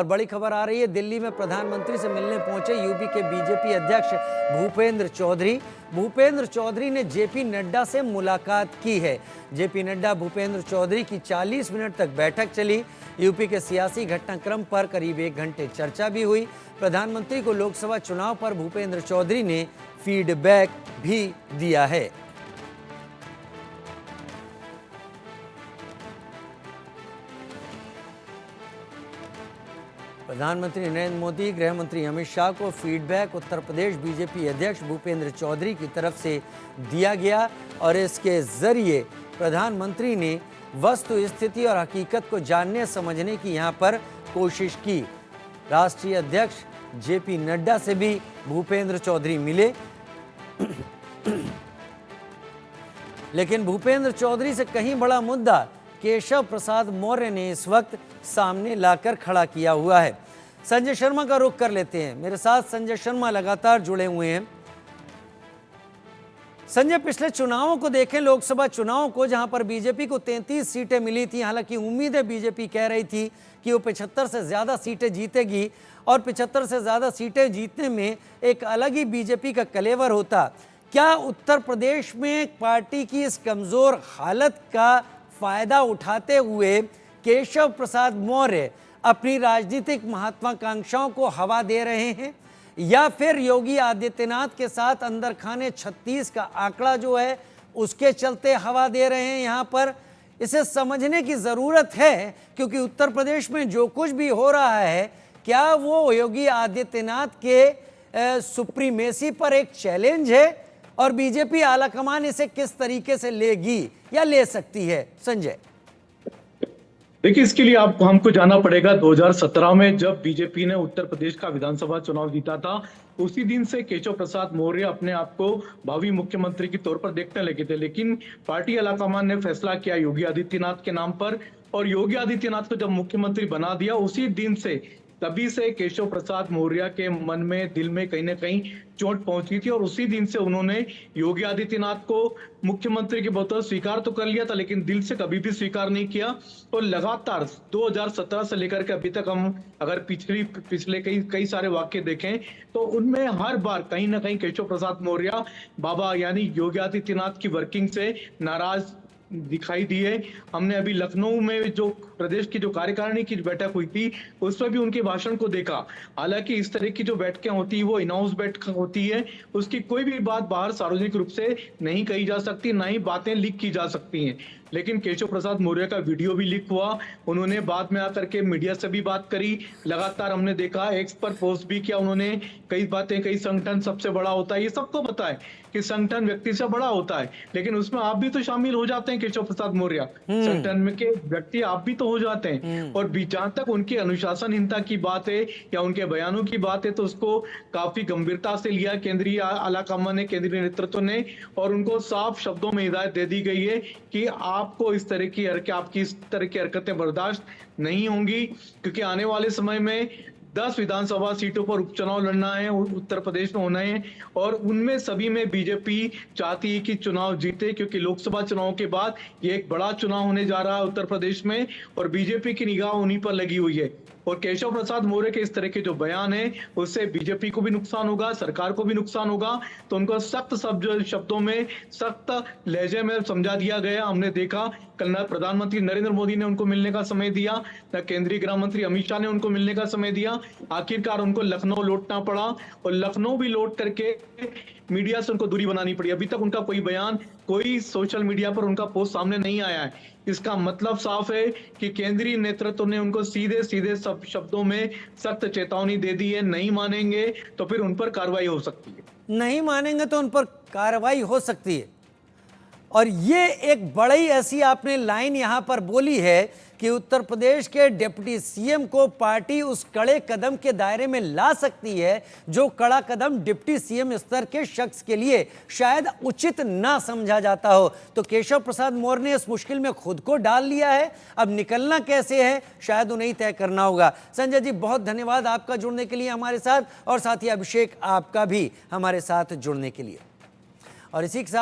और बड़ी खबर आ रही है, दिल्ली में प्रधानमंत्री से मिलने पहुंचे यूपी के बीजेपी अध्यक्ष भूपेंद्र चौधरी। भूपेंद्र चौधरी ने जेपी नड्डा से मुलाकात की है। जेपी नड्डा भूपेंद्र चौधरी की 40 मिनट तक बैठक चली। यूपी के सियासी घटनाक्रम पर करीब 1 घंटे चर्चा भी हुई। प्रधानमंत्री को लोकसभा चुनाव पर भूपेंद्र चौधरी ने फीडबैक भी दिया है। प्रधानमंत्री नरेंद्र मोदी, गृह मंत्री अमित शाह को फीडबैक उत्तर प्रदेश बीजेपी अध्यक्ष भूपेंद्र चौधरी की तरफ से दिया गया और इसके जरिए प्रधानमंत्री ने वस्तु स्थिति और हकीकत को जानने समझने की यहां पर कोशिश की। राष्ट्रीय अध्यक्ष जेपी नड्डा से भी भूपेंद्र चौधरी मिले, लेकिन भूपेंद्र चौधरी से कहीं बड़ा मुद्दा केशव प्रसाद मौर्य ने इस वक्त सामने लाकर खड़ा किया हुआ है। संजय शर्मा का रुख कर लेते हैं। मेरे साथ संजय शर्मा लगातार जुड़े हुए हैं। संजय, पिछले चुनावों को देखें, लोकसभा चुनाव को, जहां पर बीजेपी को 33 सीटें मिली थी। हालांकि उम्मीदें बीजेपी कह रही थी कि वो 75 से ज्यादा सीटें जीतेगी और 75 से ज्यादा सीटें जीतने में एक अलग ही बीजेपी का कलेवर होता। क्या उत्तर प्रदेश में पार्टी की इस कमजोर हालत का फायदा उठाते हुए केशव प्रसाद मौर्य अपनी राजनीतिक महत्वाकांक्षाओं को हवा दे रहे हैं, या फिर योगी आदित्यनाथ के साथ अंदर खाने 36 का आंकड़ा जो है उसके चलते हवा दे रहे हैं? यहाँ पर इसे समझने की जरूरत है, क्योंकि उत्तर प्रदेश में जो कुछ भी हो रहा है, क्या वो योगी आदित्यनाथ के सुप्रीमेसी पर एक चैलेंज है और बीजेपी आलाकमान इसे किस तरीके से लेगी या ले सकती है? संजय, देखिए, इसके लिए हमको जाना पड़ेगा 2017 में, जब बीजेपी ने उत्तर प्रदेश का विधानसभा चुनाव जीता था। उसी दिन से केशव प्रसाद मौर्य अपने आप को भावी मुख्यमंत्री के तौर पर देखने लगे थे, लेकिन पार्टी आलाकमान ने फैसला किया योगी आदित्यनाथ के नाम पर, और योगी आदित्यनाथ को जब मुख्यमंत्री बना दिया, उसी दिन से तभी से केशव प्रसाद मौर्य के मन में, दिल में कहीं ना कहीं चोट पहुंची थी, और उसी दिन से उन्होंने योगी आदित्यनाथ को मुख्यमंत्री के तौर स्वीकार तो कर लिया था, लेकिन दिल से कभी भी स्वीकार नहीं किया। और लगातार 2017 से लेकर के अभी तक हम अगर पिछले कई सारे वाक्य देखें, तो उनमें हर बार कहीं ना कहीं केशव प्रसाद मौर्य बाबा यानी योगी आदित्यनाथ की वर्किंग से नाराज दिखाई दिए। हमने अभी लखनऊ में जो प्रदेश की जो कार्यकारिणी की बैठक हुई थी, उसमें भी उनके भाषण को देखा। हालांकि इस तरह की जो बैठकें होती है वो अनाउंस बैठक होती है, उसकी कोई भी बात बाहर सार्वजनिक रूप से नहीं कही जा सकती, ना ही बातें लीक की जा सकती हैं। लेकिन केशव प्रसाद मौर्य का वीडियो भी लीक हुआ, उन्होंने बाद में आकर के मीडिया से भी बात करी, लगातार हमने देखा, एक्स पर पोस्ट भी किया उन्होंने, कई बातें, कई संगठन सबसे बड़ा होता है, ये सबको पता है कि संगठन व्यक्ति से बड़ा होता है, लेकिन उसमें आप भी तो शामिल हो जाते हैं केशव प्रसाद मौर्य, संगठन में के व्यक्ति आप भी तो हो जाते हैं। और जहां तक उनकी अनुशासनहीनता की बात है या उनके बयानों की बात है, तो उसको काफी गंभीरता से लिया केंद्रीय आलाकमान ने, केंद्रीय नेतृत्व ने, और उनको साफ शब्दों में हिदायत दे दी गई है कि आपको आपकी इस तरह की हरकतें बर्दाश्त नहीं होंगी, क्योंकि आने वाले समय में 10 विधानसभा सीटों पर उपचुनाव लड़ना है, उत्तर प्रदेश में होना है, और उनमें सभी में बीजेपी चाहती है कि चुनाव जीते, क्योंकि लोकसभा चुनाव के बाद ये एक बड़ा चुनाव होने जा रहा है उत्तर प्रदेश में, और बीजेपी की निगाह उन्हीं पर लगी हुई है। और केशव प्रसाद मौर्य के इस तरह के जो बयान है, उससे बीजेपी को भी नुकसान होगा, सरकार को भी नुकसान होगा, तो उनको सख्त शब्दों में, सख्त लहजे में समझा दिया गया। हमने देखा, कल न प्रधानमंत्री नरेंद्र मोदी ने उनको मिलने का समय दिया, न केंद्रीय गृह मंत्री अमित शाह ने उनको मिलने का समय दिया। आखिरकार उनको लखनऊ लौटना पड़ा, और लखनऊ भी लौट करके मीडिया से उनको दूरी बनानी पड़ी। अभी तक उनका कोई बयान, कोई सोशल मीडिया पर उनका पोस्ट सामने नहीं आया है। इसका मतलब साफ है कि केंद्रीय नेतृत्व ने उनको सीधे सीधे सब शब्दों में सख्त चेतावनी दे दी है, नहीं मानेंगे तो फिर उन पर कार्रवाई हो सकती है। नहीं मानेंगे तो उन पर कार्रवाई हो सकती है। और ये एक बड़ी ऐसी आपने लाइन यहां पर बोली है कि उत्तर प्रदेश के डिप्टी सीएम को पार्टी उस कड़े कदम के दायरे में ला सकती है जो कड़ा कदम डिप्टी सीएम स्तर के शख्स के लिए शायद उचित ना समझा जाता हो। तो केशव प्रसाद मौर्य ने इस मुश्किल में खुद को डाल लिया है, अब निकलना कैसे है शायद उन्हें तय करना होगा। संजय जी, बहुत धन्यवाद आपका जुड़ने के लिए हमारे साथ, और साथ ही अभिषेक आपका भी हमारे साथ जुड़ने के लिए। और इसी के साथ